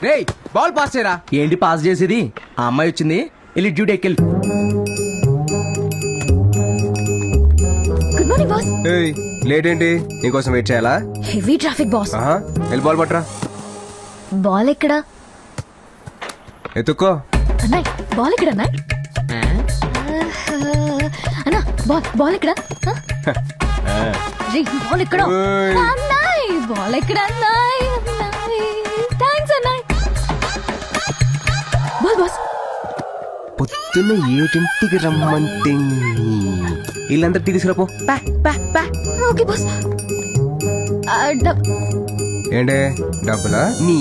రేయ్ ball pass చేయరా. ఏంటి పాస్ చేసేది? ఆ అమ్మాయి వచ్చింది, వెళ్ళి డ్యూటీ ఎక్కెళ్ళి. Good morning boss. ఏయ్ లేట్ ఏంటి? నీకోసం వెయిట్ చేయాలా? Heavy traffic boss. వెళ్ళి బాల్ పట్టరా. బాల్ ఎక్కడా ఎత్తుక్కో. అన్నాయ్? బాల్ ఎక్కడ అన్నాయ్? అన్నా బాల్ ఎక్కడ? బాల్ ఎక్కడ అన్నాయ్? బాల్ ఎక్కడ అన్నాయ్? థ్యాంక్స్ అన్నాయ్. Ball boss. పొద్దున్న 7ంటికి రమ్మంటే వీళ్ళందరూ తీసుకురాపో. Okay boss. ఏంటే డబ్బులా? నీ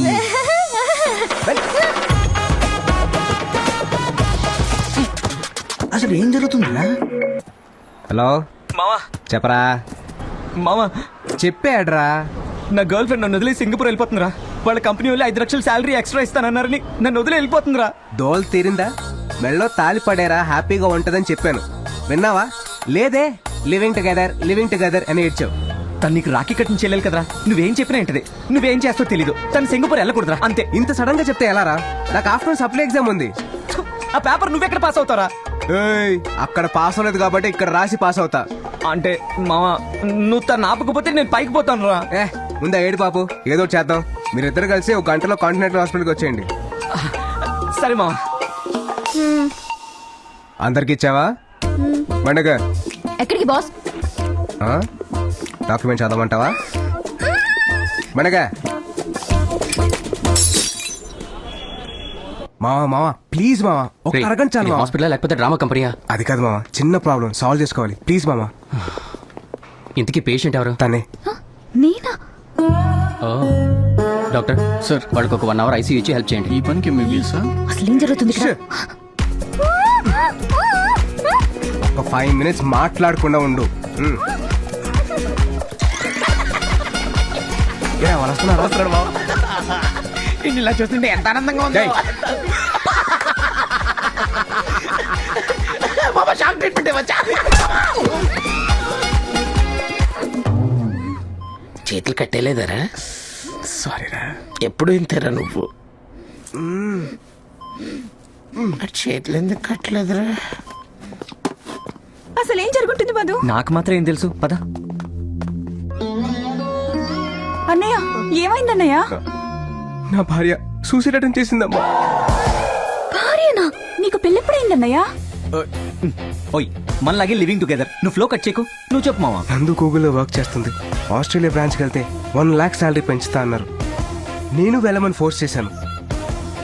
అసలు ఏం జరుగుతుందా? హలో మావా చెప్పరా. మావా చెప్పాడ్రా. నా గర్ల్ ఫ్రెండ్ నన్ను వదిలి సింగపూర్ వెళ్ళిపోతుందిరా. వాళ్ళ కంపెనీ వాళ్ళు 5 లక్షల శాలరీ ఎక్స్ట్రా ఇస్తానన్నారని నన్ను వదిలి వెళ్ళిపోతుందిరా. దోల్ తీరిందా? మెళ్ళో తాలి పడేరా, హ్యాపీగా ఉంటదని చెప్పాను. విన్నావా? లేదే. లివింగ్ టుగెదర్ అని ఏడ్చావు. తను నీకు రాఖీ కట్టిన చెల్లెలు కదరా. నువ్వేం చెప్పినా ఏంటది, నువ్వేం చేస్తావు తెలీదు. తను సింగపూర్ వెళ్ళకూడదురా, అంతే. ఇంత సడన్ గా చెప్తే ఎలారా? నాకు ఆఫ్టర్నూన్ సప్లై ఎగ్జామ్ ఉంది. ఆ పేపర్ నువ్వెక్కడ పాస్ అవుతారా? ఏయ్, అక్కడ పాస్ అవ్వలేదు కాబట్టి ఇక్కడ రాసి పాస్ అవుతా. అంటే మావా నువ్వు తను ఆపకపోతే నేను పైకి పోతాను రా. ముందా ఏడు పాపు, ఏదో ఒకటి చేద్దాం. మీరిద్దరు కలిసి ఒక గంటలో కాంటినెంటల్ హాస్పిటల్కి వచ్చేయండి. సరే మావా. అందరికి ఇచ్చావా? పండగ ఎక్కడికి బాస్? డాక్యుమెంట్ చదవమంటావా? పండగ మావా ప్లీజ్ మావా, ఒక అరగంట చాలు. హాస్పిటల్ లేకపోతే డ్రామా కంపెనీయా? అది కాదు మావా, చిన్న ప్రాబ్లం సాల్వ్ చేసుకోవాలి. ప్లీజ్ మావా. ఇంతకీ పేషెంట్ ఎవరు? తనే. నేనా? డాక్టర్ సార్, వాళ్ళకి ఒక 1 అవర్ ఐసీయూ ఇచ్చి హెల్ప్ చేయండి. ఈ పనికి అసలు ఏం జరుగుతుంది ఇక్కడ? ఒక 5 minutes మాట్లాడకుండా ఉండు. వాళ్ళు వస్తున్నారు బాబు. ఇలా చూస్తుంటే ఎంత ఆనందంగా ఉంది. షాక్ ట్రీట్మెంట్ వచ్చా. చేతులు కట్టేలేదరా? సారీరా. ఎప్పుడు ఇంతేరా నువ్వు? చేతులు ఎందుకు కట్టలేదురా? అసలు ఏం జరుగుతుంది మధు? నాకు మాత్రం ఏం తెలుసు, పద. అన్నయ్య ఏమైందన్నయ్య? నా భార్య సూసైడ్ అటెంప్ట్ చేసిందమ్మా. భార్యనా? నీకు పెళ్ళెప్పుడైందన్నయ్య? ఓయ్ మనలాగే లివింగ్ టుగెదర్. నువ్వు ఫ్లో కట్ చేయకు, నువ్వు చెప్పు మావా. నందు గూగుల్లో వర్క్ చేస్తుంది. ఆస్ట్రేలియా బ్రాంచ్కి వెళ్తే 1 lakh శాలరీ పెంచుతా అన్నారు. నేను వెళ్ళమని ఫోర్స్ చేశాను.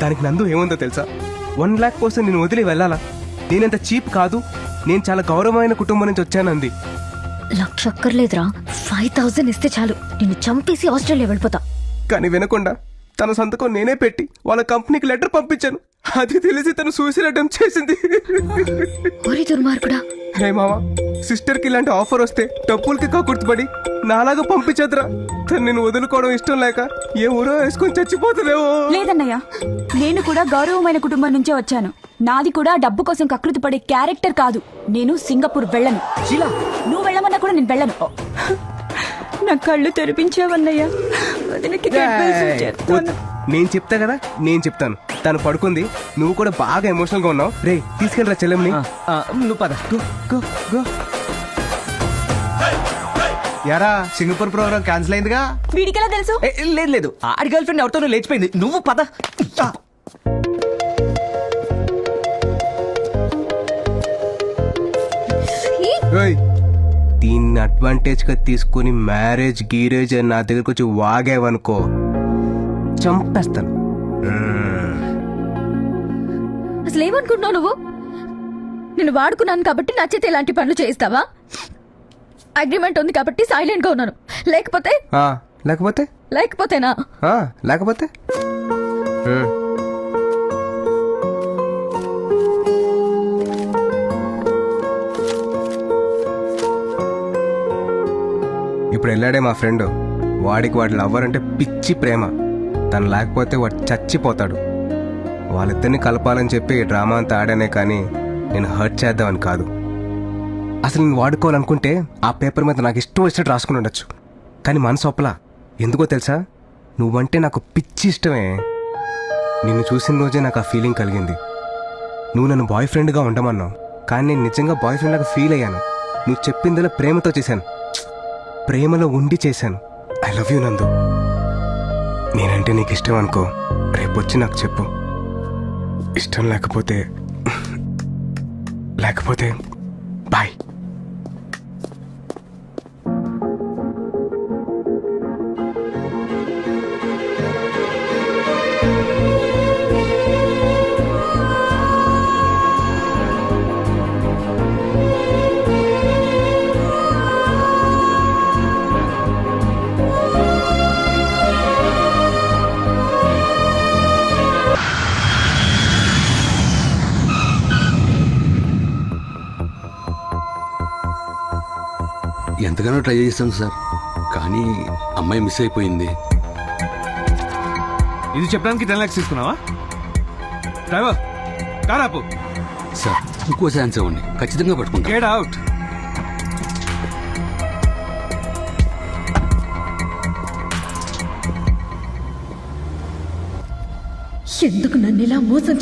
దానికి నందు ఏముందో తెలుసా? 1 lakh కోసం నేను వదిలి వెళ్ళాలా? నేనంత చీప్ కాదు, నేను చాలా గౌరవమైన కుటుంబం నుంచి వచ్చానంది. లక్ష అక్కర్లేదురా, 5,000 ఇస్తే చాలు, నిన్ను చంపేసి ఆస్ట్రేలియా వెళ్ళిపోతా. కానీ వినకుండా తన సంతకం నేనే పెట్టి వాళ్ళ కంపెనీకి లెటర్ పంపించాను. అది తెలిసి తను సూసైడ్ అటెంప్ట్ చేసింది. ఓరి దుర్మార్గుడా. హే మావా, సిస్టర్ కి ఇలాంటి ఆఫర్ వస్తే డబ్బులకి కాకుర్తుపడి నాలాగా పంపించదురా. తను నేను వదులుకోవడం ఇష్టం లేక ఏ ఊరో వేసుకొని చచ్చిపోతుందేమో. లేదన్నయ్య, నేను కూడా గౌరవమైన కుటుంబం నుంచే వచ్చాను. నాది కూడా డబ్బు కోసం కకృతి పడే క్యారెక్టర్ కాదు. నేను సింగపూర్ వెళ్ళను. నువ్వు వెళ్ళమన్నా కూడా నేను వెళ్ళను. నా కళ్ళు తెరిపించావన్నయ్య. నేను చెప్తా కదా, నేను చెప్తాను. తను పడుకుంది, నువ్వు కూడా బాగా ఎమోషనల్ గా ఉన్నావు. రే తీసుకెళ్ళరా చెల్లెమ్ని. నువ్వు పద. యారా, సింగపూర్ ప్రోగ్రామ్ క్యాన్సిల్ అయిందిగా. వీడికెలా తెలుసు? లేదు ఆడి గర్ల్ ఫ్రెండ్ ఎవరితోనో లేచిపోయింది. నువ్వు పద. దీన్ని అడ్వాంటేజ్ గా తీసుకుని మ్యారేజ్ గీరేజ్ అని నా దగ్గరకు వచ్చి వాగేవనుకో, చంపేస్తాను. అసలు ఏమనుకుంటున్నావు నువ్వు? నేను వాడుకున్నాను కాబట్టి నచ్చితే ఇలాంటి పనులు చేయిస్తావా? అగ్రిమెంట్ ఉంది కాబట్టి సైలెంట్ గా ఉన్నాను. లేకపోతేనా? లేకపోతే ఇప్పుడు వెళ్ళాడే మా ఫ్రెండ్. వాడికి వాడి లవ్వర్ అంటే పిచ్చి ప్రేమ. తను లేకపోతే వాడు చచ్చిపోతాడు. వాళ్ళిద్దరిని కలపాలని చెప్పి ఈ డ్రామా అంతా ఆడానే కానీ నేను హర్ట్ చేద్దామని కాదు. అసలు నేను వాడుకోవాలనుకుంటే ఆ పేపర్ మీద నాకు ఇష్టం వచ్చినట్టు రాసుకుని ఉండొచ్చు. కానీ మనసు ఒప్పలా. ఎందుకో తెలుసా? నువ్వంటే నాకు పిచ్చి ఇష్టమే. నిన్ను చూసిన రోజే నాకు ఆ ఫీలింగ్ కలిగింది. నువ్వు నన్ను బాయ్ ఫ్రెండ్గా ఉండమన్నావు, కానీ నేను నిజంగా బాయ్ ఫ్రెండ్ లాగా ఫీల్ అయ్యాను. నువ్వు చెప్పిందిలా ప్రేమతో చేశాను, ప్రేమలో ఉండి చేశాను. ఐ లవ్ యూ నందు. నేనంటే నీకు ఇష్టం అనుకో, రేపొచ్చి నాకు చెప్పు. ఇష్టం లేకపోతే బాయ్. ఎంతగానో ట్రై చేశాను సార్, కానీ అమ్మాయి మిస్ అయిపోయింది. ఇది చెప్పడానికి 10 lakhs తీసుకున్నావా? డ్రైవర్ కార్ ఆపు. సార్ ఇంకో ఛాన్స్ ఇవ్వండి, ఖచ్చితంగా పట్టుకుంటా. Get out. ఎందుకు నన్ను ఇలా మోసం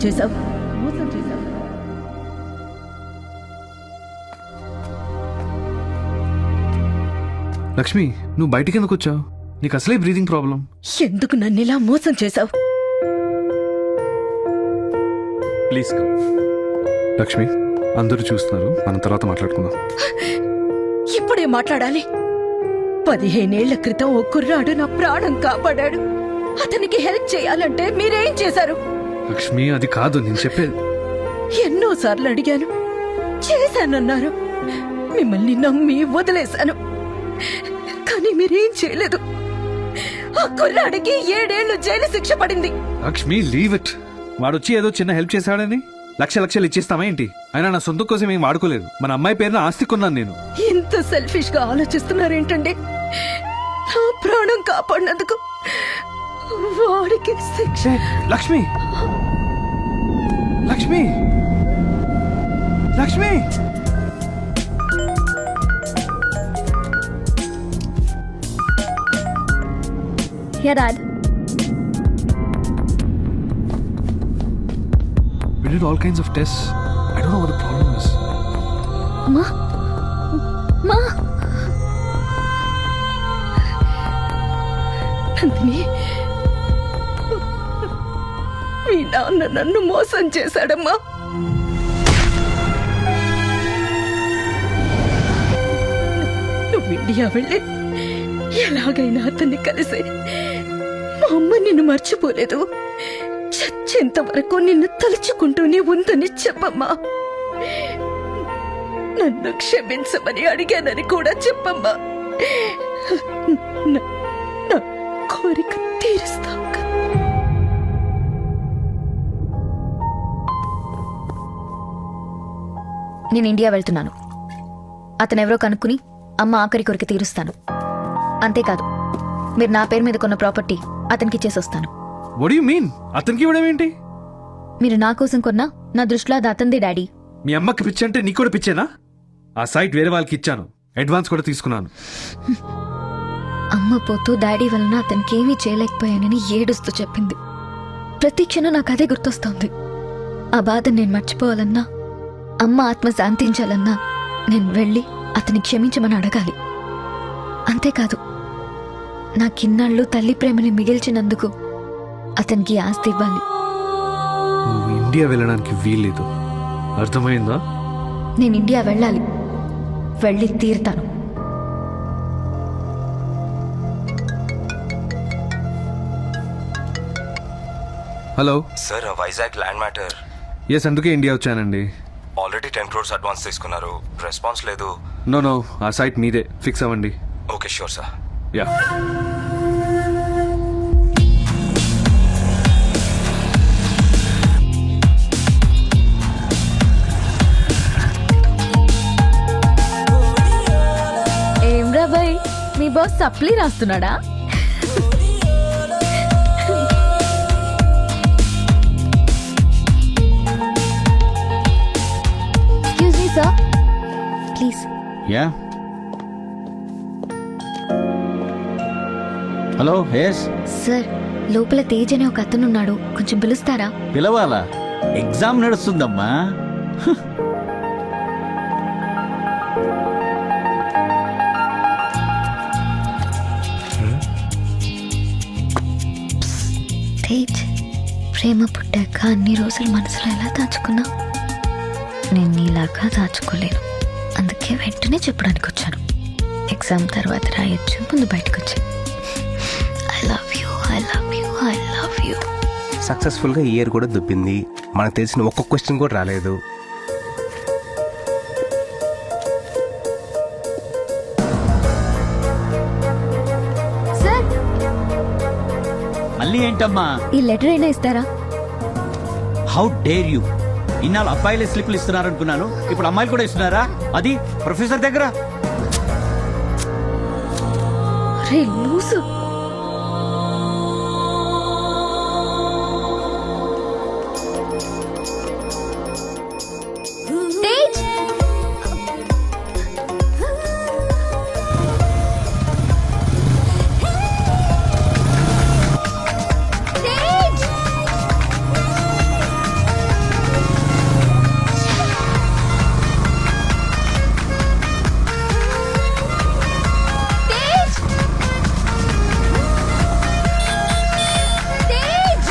చేశావు? లక్ష్మి, నువ్వు బయటికి ఎందుకు వచ్చావు? నీకు అసలే బ్రీదింగ్ ప్రాబ్లం. ఎందుకు నన్ను ఇలా మోసం చేశావు? Please come. లక్ష్మి, అందరూ చూస్తున్నారు, మనం తర్వాత మాట్లాడుకుందాం. ఇప్పుడే మాట్లాడాలి. 15 ఏళ్ల క్రితం ఓ కుర్రాడు నా ప్రాణం కాపాడాడు. అతనికి హెల్ప్ చేయాలంటే మీరేం చేశారు? లక్ష్మి, అది కాదు నేను చెప్పేది. ఎన్నోసార్లు అడిగాను, చేశానన్నారు. మిమ్మల్ని నమ్మి వదిలేశాను, కానీ మీరేం చేయలేదు. ఆ కుర్రాడికి 7 ఏళ్లు జైలు శిక్ష పడింది. Lakshmi, leave it. వాడొచ్చి ఏదో చిన్న హెల్ప్ చేశాడని లక్షలు ఇచ్చేస్తామా ఏంటి? అయినా నా సొంత కోసం ఏం వాడుకోలేదు. మన అమ్మాయి పేరున ఆస్తి కొన్నాను నేను. ఇంత సెల్ఫిష్ గా ఆలోచిస్తున్నారేంటండి? నా ప్రాణం కాపాడినందుకు వాడికి శిక్ష. Lakshmi, Lakshmi, Lakshmi. Yeah, Dad. We did all kinds of tests. I don't know what the problem is. Ma? Nandini, మీ నాన్న నన్ను మోసం చేశాడమ్మా. నువ్వు ఇండియా వెళ్ళి ఎలాగైనా అతన్ని కలిసి మా అమ్మ నిన్ను మర్చిపోలేదు, చచ్చేంత వరకు నిన్ను తలుచుకుంటూనే ఉందని చెప్పమ్మా. నన్ను క్షమించమని అడిగానని కూడా చెప్పమ్మా. నా కోరిక తీరుస్తావు కదా? నేను ఇండియా వెళ్తున్నాను. అతనెవరో కనుక్కుని అమ్మ ఆఖరి కోరిక తీరుస్తాను. అంతేకాదు, మీరు నా పేరు మీద కొన్న ప్రాపర్టీ అతనికి ఇచ్చేసొస్తాను. What do you mean? అతనికి ఇవ్వడం ఏంటి? మీరు నా కోసం కొన్నా నా దృష్టిలో అది అతంది డాడీ. మీ అమ్మకి పిచ్చి అంటే నీకు కూడా పిచ్చేనా? ఆ సైట్ వేరే వాళ్ళకి ఇచ్చాను, అడ్వాన్స్ కూడా తీసుకున్నాను. అమ్మ పోతూ డాడీ వలన అతనికి ఏమీ చేయలేకపోయానని ఏడుస్తూ చెప్పింది. ప్రతి క్షణం నాకు అదే గుర్తొస్తోంది. ఆ బాధ నేను మర్చిపోవాలన్నా, అమ్మ ఆత్మ శాంతించాలన్నా నేను వెళ్ళి అతని క్షమించమని అడగాలి. అంతేకాదు, నాకిన్నాళ్ళు తల్లి ప్రేమని మిగిల్చినందుకు అతనికి ఆస్తి ఇవ్వాలి. నువ్వు ఇండియా వెళ్ళడానికి వీల్లేదు, అర్థమైందా? నేను ఇండియా వెళ్ళాలి, వెళ్ళి తీరుతాను. Hello sir, Vizag land matter. Yes, అందుకే ఇండియా వచ్చానండి. ఆల్రెడీ 10 crores అడ్వాన్స్ తీసుకున్నారు, రెస్పాన్స్ లేదు. నో, ఆ సైట్ మీదే, ఫిక్స్ అవ్వండి. Okay, sure sir. యా. ఏం రా బాయ్, మీ బాస్ సప్లీ రాస్తున్నాడా? Excuse me sir, please. Ya, hello yes sir లోపల తేజ్ అనే ఒక అతను ఉన్నాడు, కొంచెం పిలుస్తారా? పిలవాలా? ఎగ్జామ్ నడుస్తుందమ్మా. తేజ్, ప్రేమ పుట్టాక అన్ని రోజులు మనసులో ఎలా దాచుకున్నా నేను నీలాగా దాచుకోలేను. అందుకే వెంటనే చెప్పడానికి వచ్చాను. ఎగ్జామ్ తర్వాత రాయొచ్చు, ముందు బయటకు వచ్చి I love you, I love you, I love you. సక్సెస్ఫుల్గా ఇయర్ కూడా దుబ్బింది. మనకు తెలిసిన ఒక్క క్వశ్చన్ కూడా రాలేదు. సార్, మళ్ళీ ఏంటమ్మా? ఈ లెటర్ అయినా ఇస్తారా? How dare you! ఇన్నాళ్ళు అబ్బాయిలే స్లిప్లు ఇస్తున్నారనుకున్నాను, ఇప్పుడు అమ్మాయిలు కూడా ఇస్తున్నారా? అది ప్రొఫెసర్ దగ్గర. రే లూసు. తేజ్, తేజ్, తేజ్, తేజ్.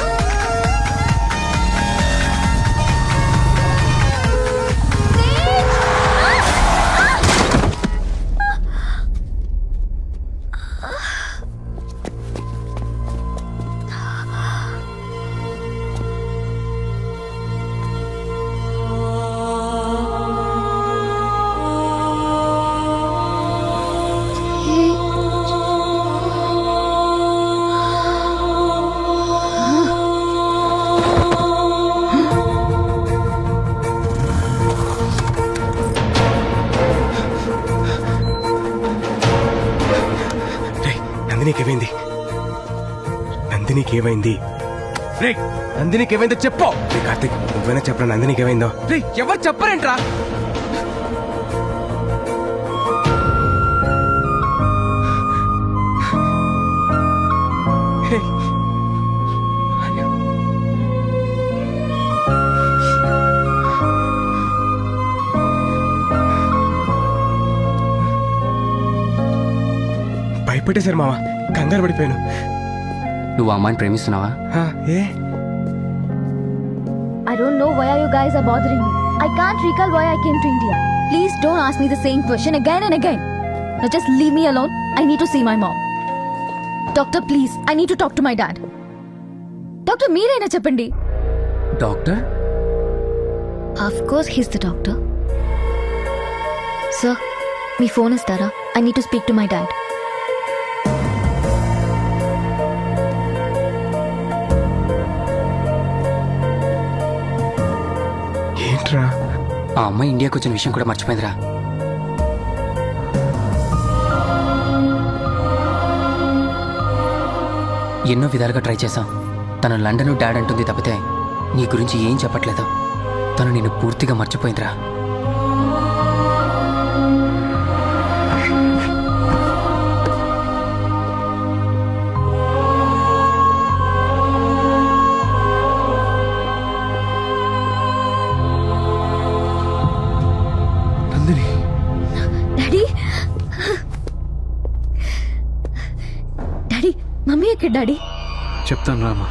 నందినికి ఏమైంది? రే నందినికి ఏమైందో చెప్పు. రే కార్తిక్, నువ్వైనా చెప్పరా నందినికి ఏమైందో? రే ఎవరు చెప్పరేంట్రా? భయపెట్టేశారు మావా, కంగారు పడిపోయాను. నువ్వు ఆ అమ్మాయిని ప్రేమిస్తున్నావా? ఏ I don't know why you guys are bothering me. I can't recall why I came to India. Please don't ask me the same question again and again. Now just leave me alone. I need to see my mom. Doctor, please. I need to talk to my dad. Doctor, మీరేనా చెప్పండి. Doctor? Of course he's the doctor. Sir, me phone ఇస్తారా? I need to speak to my dad. ఏంట్రా? ఆ అమ్మాయి ఇండియాకి వచ్చిన విషయం కూడా మర్చిపోయిందిరా. ఎన్నో విధాలుగా ట్రై చేశాం. తను లండన్ డాడ్ అంటుంది తప్పితే నీ గురించి ఏం చెప్పట్లేదు. తను నిన్ను పూర్తిగా మర్చిపోయిందిరా. నందిని, డాడీ, డాడీ, మమ్మీ ఎక్కడ డాడీ? చెప్తాను రామా.